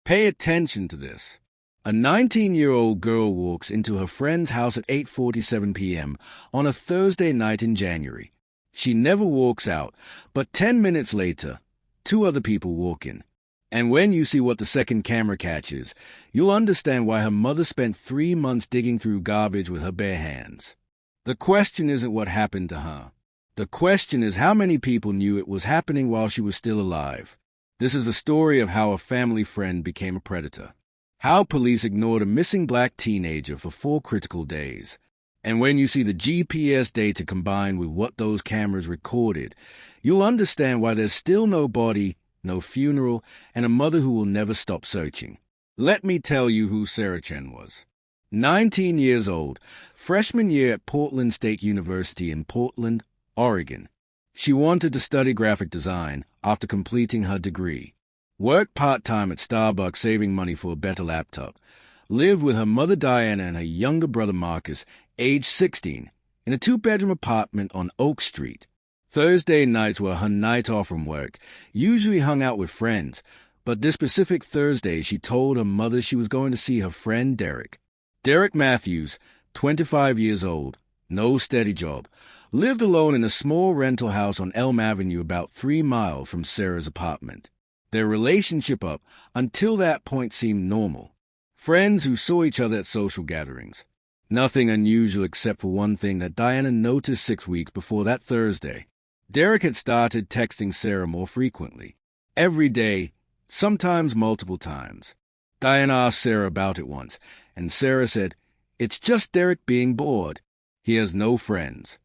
Pay attention to this. A 19-year-old girl walks into her friend's house at 8:47 p.m. on a Thursday night in January. She never walks out, but 10 minutes later, two other people walk in. And when you see what the second camera catches, you'll understand why her mother spent 3 months digging through garbage with her bare hands. The question isn't what happened to her. The question is how many people knew it was happening while she was still alive. This is a story of how a family friend became a predator. How police ignored a missing black teenager for 4 critical days. And when you see the GPS data combined with what those cameras recorded, you'll understand why there's still no body, no funeral, and a mother who will never stop searching. Let me tell you who Sarah Chen was. 19 years old, freshman year at Portland State University in Portland, Oregon. She wanted to study graphic design after completing her degree. Worked part-time at Starbucks saving money for a better laptop. Lived with her mother Diana and her younger brother Marcus, age 16, in a 2-bedroom apartment on Oak Street. Thursday nights were her night off from work, usually hung out with friends, but this specific Thursday she told her mother she was going to see her friend Derek. Derek Matthews, 25 years old, no steady job, lived alone in a small rental house on Elm Avenue about 3 miles from Sarah's apartment. Their relationship up until that point seemed normal. Friends who saw each other at social gatherings. Nothing unusual except for one thing that Diana noticed 6 weeks before that Thursday. Derek had started texting Sarah more frequently. Every day, sometimes multiple times. Diana asked Sarah about it once, and Sarah said, "It's just Derek being bored. He has no friends."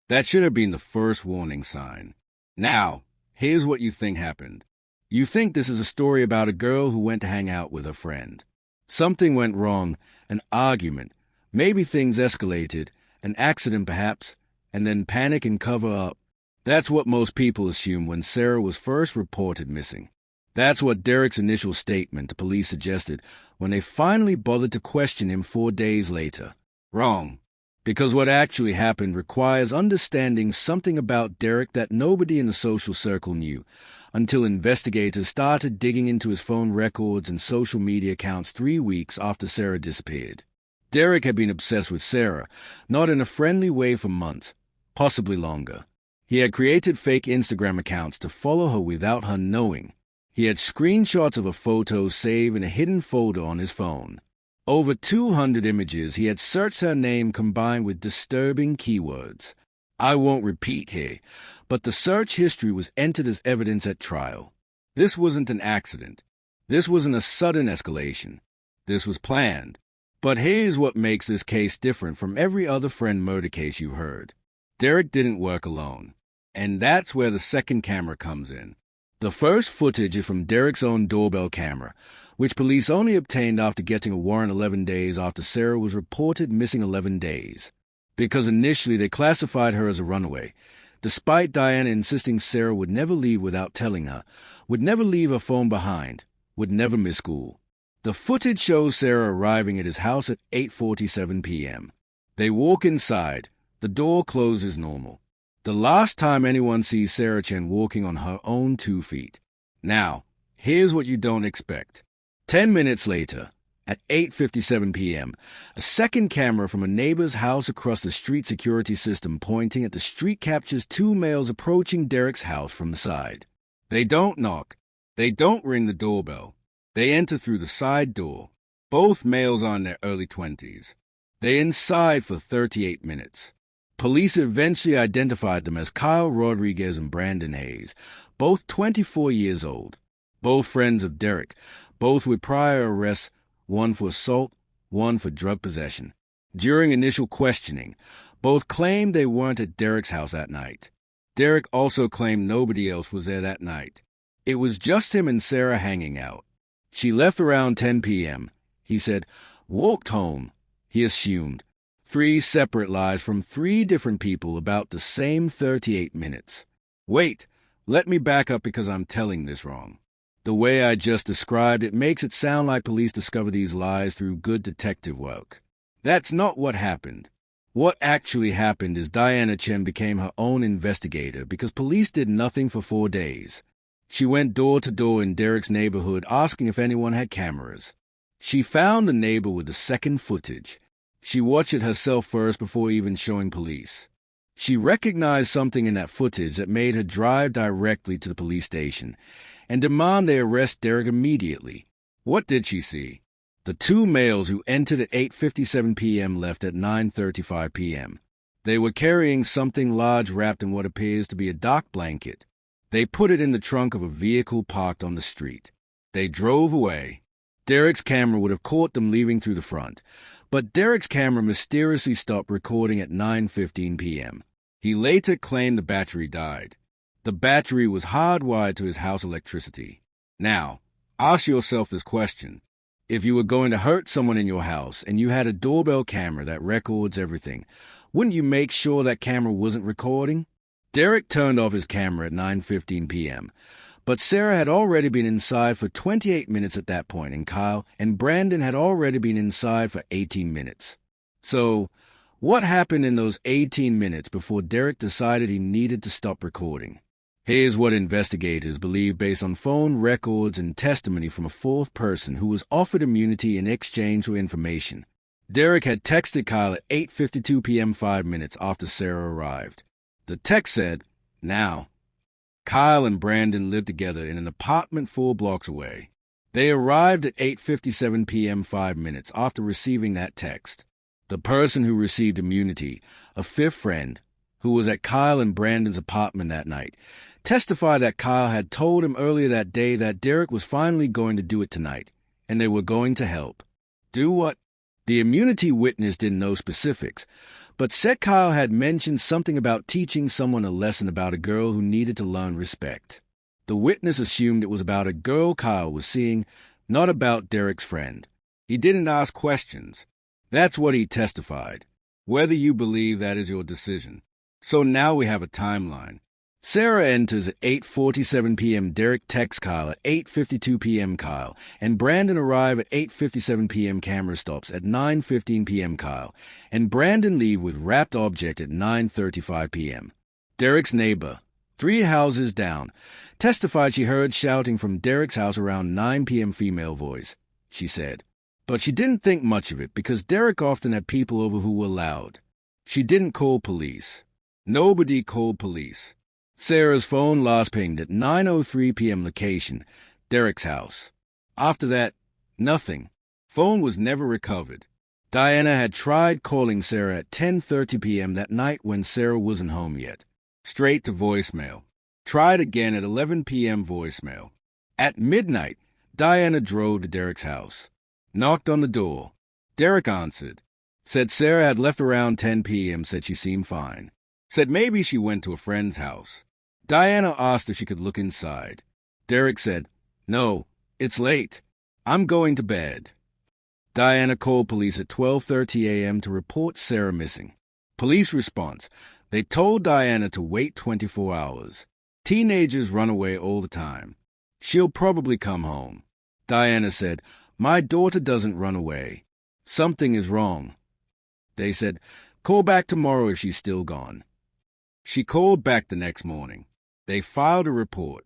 That should have been the first warning sign. Now, here's what you think happened. You think this is a story about a girl who went to hang out with her friend. Something went wrong, an argument, maybe things escalated, an accident perhaps, and then panic and cover up. That's what most people assume when Sarah was first reported missing. That's what Derek's initial statement to police suggested when they finally bothered to question him 4 days later. Wrong. Because what actually happened requires understanding something about Derek that nobody in the social circle knew, until investigators started digging into his phone records and social media accounts 3 weeks after Sarah disappeared. Derek had been obsessed with Sarah, not in a friendly way for months, possibly longer. He had created fake Instagram accounts to follow her without her knowing. He had screenshots of her photos saved in a hidden folder on his phone. Over 200 images he had searched her name combined with disturbing keywords. I won't repeat here, but the search history was entered as evidence at trial. This wasn't an accident. This wasn't a sudden escalation. This was planned. But here's what makes this case different from every other friend murder case you've heard. Derek didn't work alone. And that's where the second camera comes in. The first footage is from Derek's own doorbell camera, which police only obtained after getting a warrant 11 days after Sarah was reported missing 11 days. Because initially they classified her as a runaway, despite Diana insisting Sarah would never leave without telling her, would never leave her phone behind, would never miss school. The footage shows Sarah arriving at his house at 8:47 p.m. They walk inside. The door closes normal. The last time anyone sees Sarah Chen walking on her own 2 feet. Now, here's what you don't expect. 10 minutes later, at 8:57 p.m., a second camera from a neighbor's house across the street security system pointing at the street captures 2 males approaching Derek's house from the side. They don't knock. They don't ring the doorbell. They enter through the side door. Both males are in their early 20s. They're inside for 38 minutes. Police eventually identified them as Kyle Rodriguez and Brandon Hayes, both 24 years old, both friends of Derek, both with prior arrests, one for assault, one for drug possession. During initial questioning, both claimed they weren't at Derek's house that night. Derek also claimed nobody else was there that night. It was just him and Sarah hanging out. She left around 10 p.m. He said, walked home. He assumed. 3 separate lies from 3 different people about the same 38 minutes. Wait, let me back up because I'm telling this wrong. The way I just described it makes it sound like police discover these lies through good detective work. That's not what happened. What actually happened is Diana Chen became her own investigator because police did nothing for 4 days. She went door to door in Derek's neighborhood asking if anyone had cameras. She found the neighbor with the second footage. She watched it herself first before even showing police. She recognized something in that footage that made her drive directly to the police station and demand they arrest Derek immediately. What did she see? The two males who entered at 8:57 p.m. left at 9:35 p.m. They were carrying something large wrapped in what appears to be a dock blanket. They put it in the trunk of a vehicle parked on the street. They drove away. Derek's camera would have caught them leaving through the front, but Derek's camera mysteriously stopped recording at 9:15 p.m. He later claimed the battery died. The battery was hardwired to his house electricity. Now, ask yourself this question. If you were going to hurt someone in your house and you had a doorbell camera that records everything, wouldn't you make sure that camera wasn't recording? Derek turned off his camera at 9:15 p.m., but Sarah had already been inside for 28 minutes at that point, and Kyle and Brandon had already been inside for 18 minutes. So, what happened in those 18 minutes before Derek decided he needed to stop recording? Here's what investigators believe based on phone records and testimony from a fourth person who was offered immunity in exchange for information. Derek had texted Kyle at 8:52 p.m. 5 minutes after Sarah arrived. The text said, "Now." Kyle and Brandon lived together in an apartment 4 blocks away. They arrived at 8:57 p.m. 5 minutes after receiving that text. The person who received immunity, a fifth friend, who was at Kyle and Brandon's apartment that night, testified that Kyle had told him earlier that day that Derek was finally going to do it tonight, and they were going to help. Do what? The immunity witness didn't know specifics, but said Kyle had mentioned something about teaching someone a lesson about a girl who needed to learn respect. The witness assumed it was about a girl Kyle was seeing, not about Derek's friend. He didn't ask questions. That's what he testified. Whether you believe that is your decision. So now we have a timeline. Sarah enters at 8:47 p.m. Derek texts Kyle at 8:52 p.m. Kyle, and Brandon arrive at 8:57 p.m. Camera stops at 9:15 p.m. Kyle, and Brandon leave with wrapped object at 9:35 p.m. Derek's neighbor, 3 houses down, testified she heard shouting from Derek's house around 9 p.m. Female voice, she said. But she didn't think much of it because Derek often had people over who were loud. She didn't call police. Nobody called police. Sarah's phone last pinged at 9:03 p.m. location, Derek's house. After that, nothing. Phone was never recovered. Diana had tried calling Sarah at 10:30 p.m. that night when Sarah wasn't home yet. Straight to voicemail. Tried again at 11 p.m. voicemail. At midnight, Diana drove to Derek's house. Knocked on the door. Derek answered. Said Sarah had left around 10 p.m. Said she seemed fine. Said maybe she went to a friend's house. Diana asked if she could look inside. Derek said, "No, it's late. I'm going to bed." Diana called police at 12:30 a.m. to report Sarah missing. Police response: they told Diana to wait 24 hours. Teenagers run away all the time. She'll probably come home. Diana said, "My daughter doesn't run away. Something is wrong." They said, "Call back tomorrow if she's still gone." She called back the next morning. They filed a report.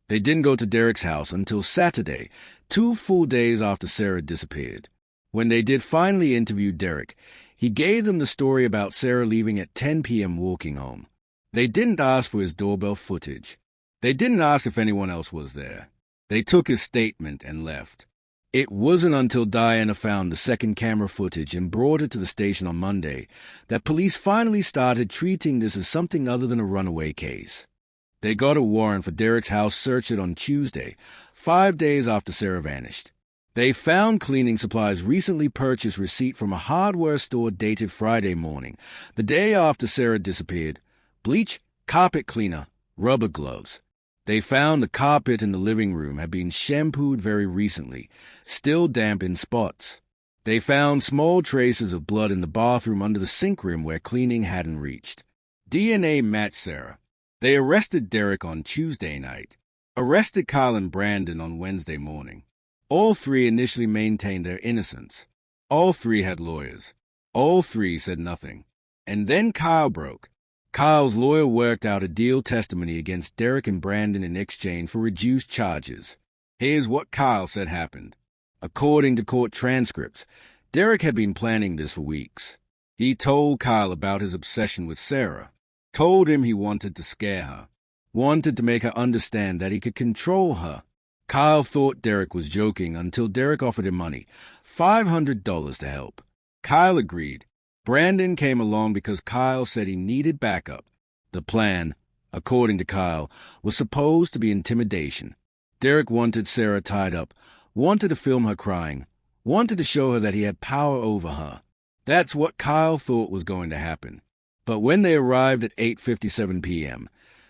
They didn't go to Derek's house until Saturday, 2 full days after Sarah disappeared. When they did finally interview Derek, he gave them the story about Sarah leaving at 10 p.m. walking home. They didn't ask for his doorbell footage. They didn't ask if anyone else was there. They took his statement and left. It wasn't until Diana found the second camera footage and brought it to the station on Monday that police finally started treating this as something other than a runaway case. They got a warrant for Derek's house search it on Tuesday, 5 days after Sarah vanished. They found cleaning supplies recently purchased receipt from a hardware store dated Friday morning, the day after Sarah disappeared, bleach, carpet cleaner, rubber gloves. They found the carpet in the living room had been shampooed very recently, still damp in spots. They found small traces of blood in the bathroom under the sink rim where cleaning hadn't reached. DNA matched Sarah. They arrested Derek on Tuesday night, arrested Kyle and Brandon on Wednesday morning. All 3 initially maintained their innocence. All 3 had lawyers. All 3 said nothing. And then Kyle broke. Kyle's lawyer worked out a deal testimony against Derek and Brandon in exchange for reduced charges. Here's what Kyle said happened. According to court transcripts, Derek had been planning this for weeks. He told Kyle about his obsession with Sarah, told him he wanted to scare her, wanted to make her understand that he could control her. Kyle thought Derek was joking until Derek offered him money, $500 to help. Kyle agreed. Brandon came along because Kyle said he needed backup. The plan, according to Kyle, was supposed to be intimidation. Derek wanted Sarah tied up, wanted to film her crying, wanted to show her that he had power over her. That's what Kyle thought was going to happen. But when they arrived at 8:57 p.m.,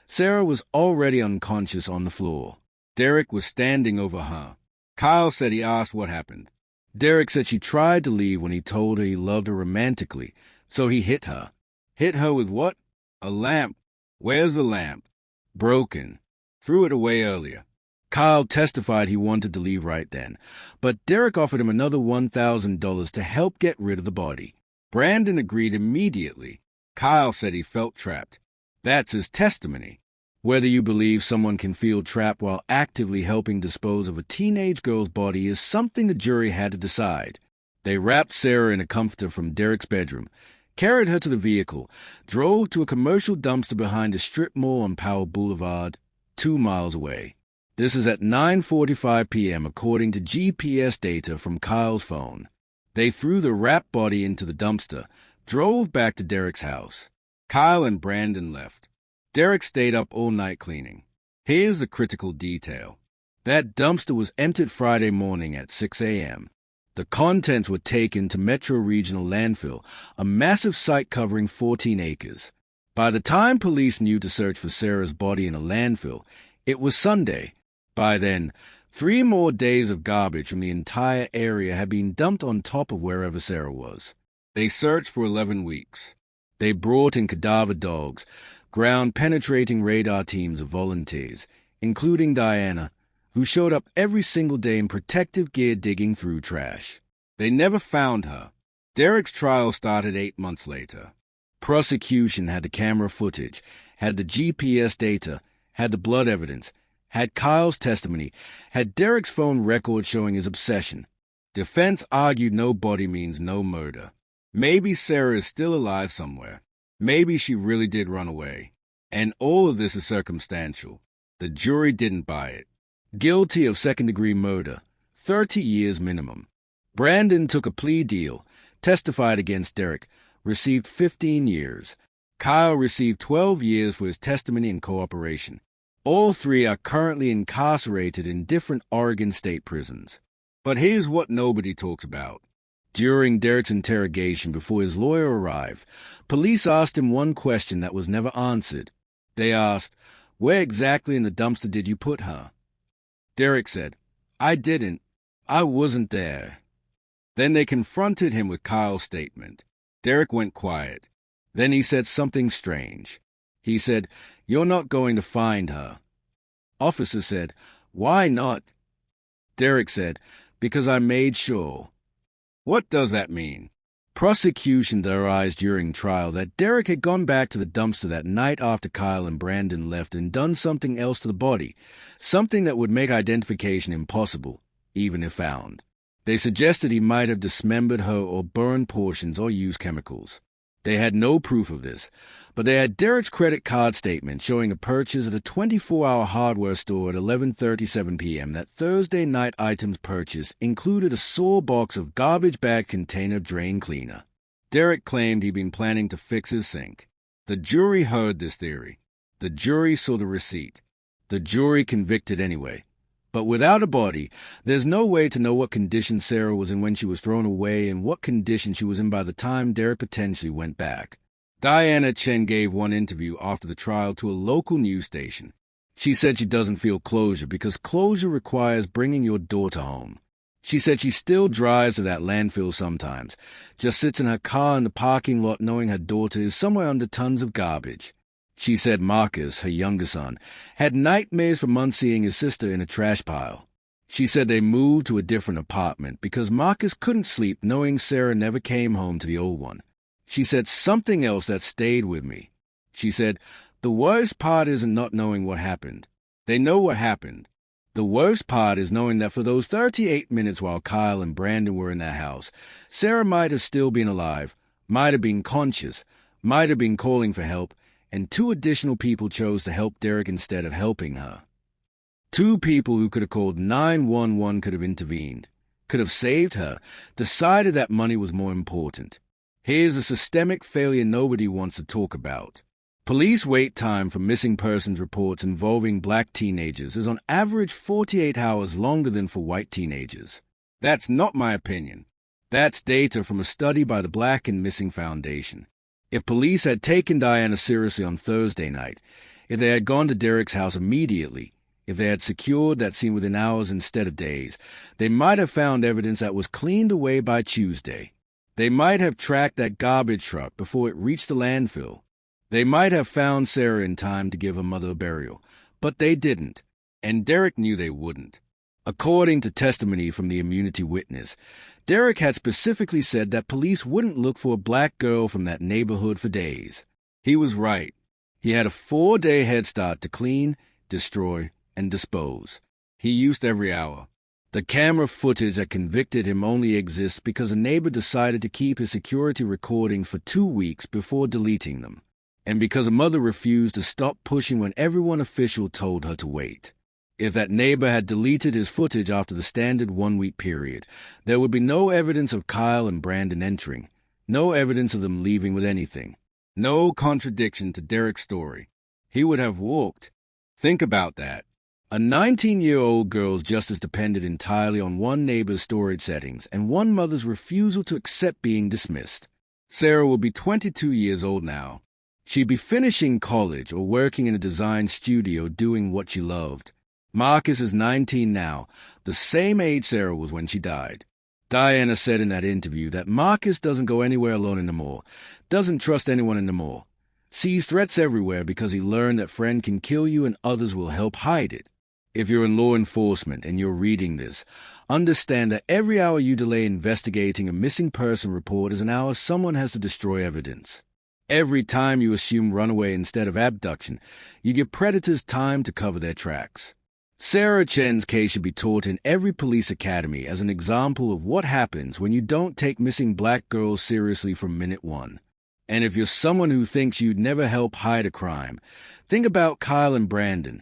Sarah was already unconscious on the floor. Derek was standing over her. Kyle said he asked what happened. Derek said she tried to leave when he told her he loved her romantically, so he hit her. Hit her with what? A lamp. Where's the lamp? Broken. Threw it away earlier. Kyle testified he wanted to leave right then, but Derek offered him another $1,000 to help get rid of the body. Brandon agreed immediately. Kyle said he felt trapped. That's his testimony. Whether you believe someone can feel trapped while actively helping dispose of a teenage girl's body is something the jury had to decide. They wrapped Sarah in a comforter from Derek's bedroom, carried her to the vehicle, drove to a commercial dumpster behind a strip mall on Powell Boulevard, 2 miles away. This is at 9:45 p.m. according to GPS data from Kyle's phone. They threw the wrapped body into the dumpster, drove back to Derek's house. Kyle and Brandon left. Derek stayed up all night cleaning. Here's the critical detail. That dumpster was emptied Friday morning at 6 a.m. The contents were taken to Metro Regional Landfill, a massive site covering 14 acres. By the time police knew to search for Sarah's body in a landfill, it was Sunday. By then, 3 more days of garbage from the entire area had been dumped on top of wherever Sarah was. They searched for 11 weeks. They brought in cadaver dogs, ground-penetrating radar teams of volunteers, including Diana, who showed up every single day in protective gear digging through trash. They never found her. Derek's trial started 8 months later. Prosecution had the camera footage, had the GPS data, had the blood evidence, had Kyle's testimony, had Derek's phone record showing his obsession. Defense argued no body means no murder. Maybe Sarah is still alive somewhere. Maybe she really did run away. And all of this is circumstantial. The jury didn't buy it. Guilty of second-degree murder, 30 years minimum. Brandon took a plea deal, testified against Derek, received 15 years. Kyle received 12 years for his testimony and cooperation. All 3 are currently incarcerated in different Oregon state prisons. But here's what nobody talks about. During Derek's interrogation before his lawyer arrived, police asked him one question that was never answered. They asked, "Where exactly in the dumpster did you put her?" Derek said, "I didn't. I wasn't there." Then they confronted him with Kyle's statement. Derek went quiet. Then he said something strange. He said, "You're not going to find her." Officer said, "Why not?" Derek said, "Because I made sure." What does that mean? Prosecution theorized during trial that Derek had gone back to the dumpster that night after Kyle and Brandon left and done something else to the body, something that would make identification impossible, even if found. They suggested he might have dismembered her or burned portions or used chemicals. They had no proof of this, but they had Derek's credit card statement showing a purchase at a 24-hour hardware store at 11:37 p.m. That Thursday night items purchased included a sore box of garbage bag container drain cleaner. Derek claimed he'd been planning to fix his sink. The jury heard this theory. The jury saw the receipt. The jury convicted anyway. But without a body, there's no way to know what condition Sarah was in when she was thrown away and what condition she was in by the time Derek potentially went back. Diana Chen gave one interview after the trial to a local news station. She said she doesn't feel closure because closure requires bringing your daughter home. She said she still drives to that landfill sometimes, just sits in her car in the parking lot knowing her daughter is somewhere under tons of garbage. She said Marcus, her younger son, had nightmares for months seeing his sister in a trash pile. She said they moved to a different apartment because Marcus couldn't sleep knowing Sarah never came home to the old one. She said something else that stayed with me. She said, "The worst part isn't not knowing what happened. They know what happened. The worst part is knowing that for those 38 minutes while Kyle and Brandon were in that house, Sarah might have still been alive, might have been conscious, might have been calling for help, and 2 additional people chose to help Derek instead of helping her. 2 people who could have called 911, could have intervened, could have saved her, decided that money was more important. Here's a systemic failure nobody wants to talk about. Police wait time for missing persons reports involving black teenagers is on average 48 hours longer than for white teenagers. That's not my opinion. That's data from a study by the Black and Missing Foundation. If police had taken Diana seriously on Thursday night, if they had gone to Derek's house immediately, if they had secured that scene within hours instead of days, they might have found evidence that was cleaned away by Tuesday. They might have tracked that garbage truck before it reached the landfill. They might have found Sarah in time to give her mother a burial, but they didn't, and Derek knew they wouldn't. According to testimony from the immunity witness, Derek had specifically said that police wouldn't look for a black girl from that neighborhood for days. He was right. He had a 4-day head start to clean, destroy, and dispose. He used every hour. The camera footage that convicted him only exists because a neighbor decided to keep his security recording for 2 weeks before deleting them, and because a mother refused to stop pushing when everyone official told her to wait. If that neighbor had deleted his footage after the standard 1-week period, there would be no evidence of Kyle and Brandon entering, no evidence of them leaving with anything, no contradiction to Derek's story. He would have walked. Think about that. A 19-year-old girl's justice depended entirely on one neighbor's storage settings and one mother's refusal to accept being dismissed. Sarah will be 22 years old now. She'd be finishing college or working in a design studio doing what she loved. Marcus is 19 now, the same age Sarah was when she died. Diana said in that interview that Marcus doesn't go anywhere alone anymore, doesn't trust anyone anymore, sees threats everywhere because he learned that friend can kill you and others will help hide it. If you're in law enforcement and you're reading this, understand that every hour you delay investigating a missing person report is an hour someone has to destroy evidence. Every time you assume runaway instead of abduction, you give predators time to cover their tracks. Sarah Chen's case should be taught in every police academy as an example of what happens when you don't take missing black girls seriously from minute 1. And if you're someone who thinks you'd never help hide a crime, think about Kyle and Brandon,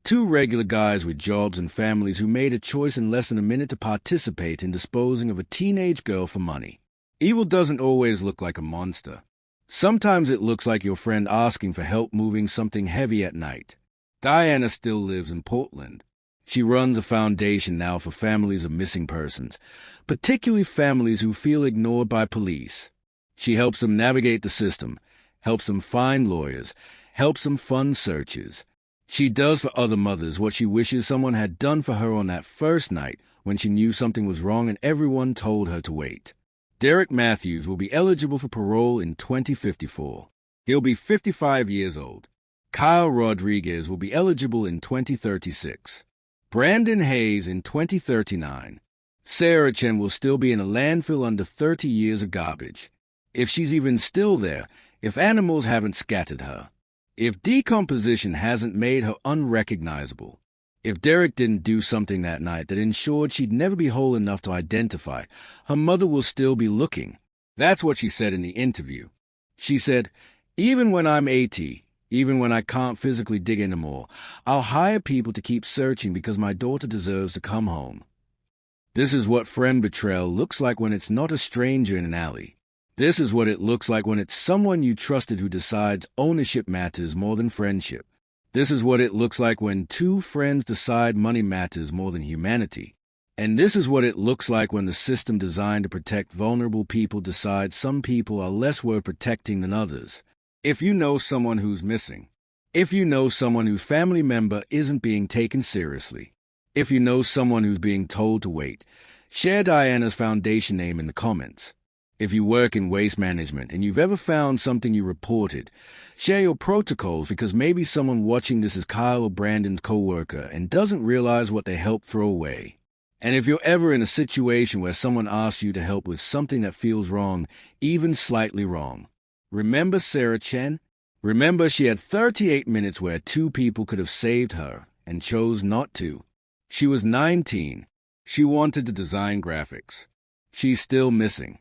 2 regular guys with jobs and families who made a choice in less than a minute to participate in disposing of a teenage girl for money. Evil doesn't always look like a monster. Sometimes it looks like your friend asking for help moving something heavy at night. Diana still lives in Portland. She runs a foundation now for families of missing persons, particularly families who feel ignored by police. She helps them navigate the system, helps them find lawyers, helps them fund searches. She does for other mothers what she wishes someone had done for her on that first night when she knew something was wrong and everyone told her to wait. Derek Matthews will be eligible for parole in 2054. He'll be 55 years old. Kyle Rodriguez will be eligible in 2036. Brandon Hayes in 2039. Sarah Chen will still be in a landfill under 30 years of garbage. If she's even still there, if animals haven't scattered her. If decomposition hasn't made her unrecognizable. If Derek didn't do something that night that ensured she'd never be whole enough to identify, her mother will still be looking. That's what she said in the interview. She said, "Even when I'm 80, even when I can't physically dig anymore, I'll hire people to keep searching because my daughter deserves to come home." This is what friend betrayal looks like when it's not a stranger in an alley. This is what it looks like when it's someone you trusted who decides ownership matters more than friendship. This is what it looks like when 2 friends decide money matters more than humanity. And this is what it looks like when the system designed to protect vulnerable people decides some people are less worth protecting than others. If you know someone who's missing, if you know someone whose family member isn't being taken seriously, if you know someone who's being told to wait, share Diana's foundation name in the comments. If you work in waste management and you've ever found something you reported, share your protocols because maybe someone watching this is Kyle or Brandon's coworker and doesn't realize what they helped throw away. And if you're ever in a situation where someone asks you to help with something that feels wrong, even slightly wrong, remember Sarah Chen? Remember, she had 38 minutes where two people could have saved her and chose not to. She was 19. She wanted to design graphics. She's still missing.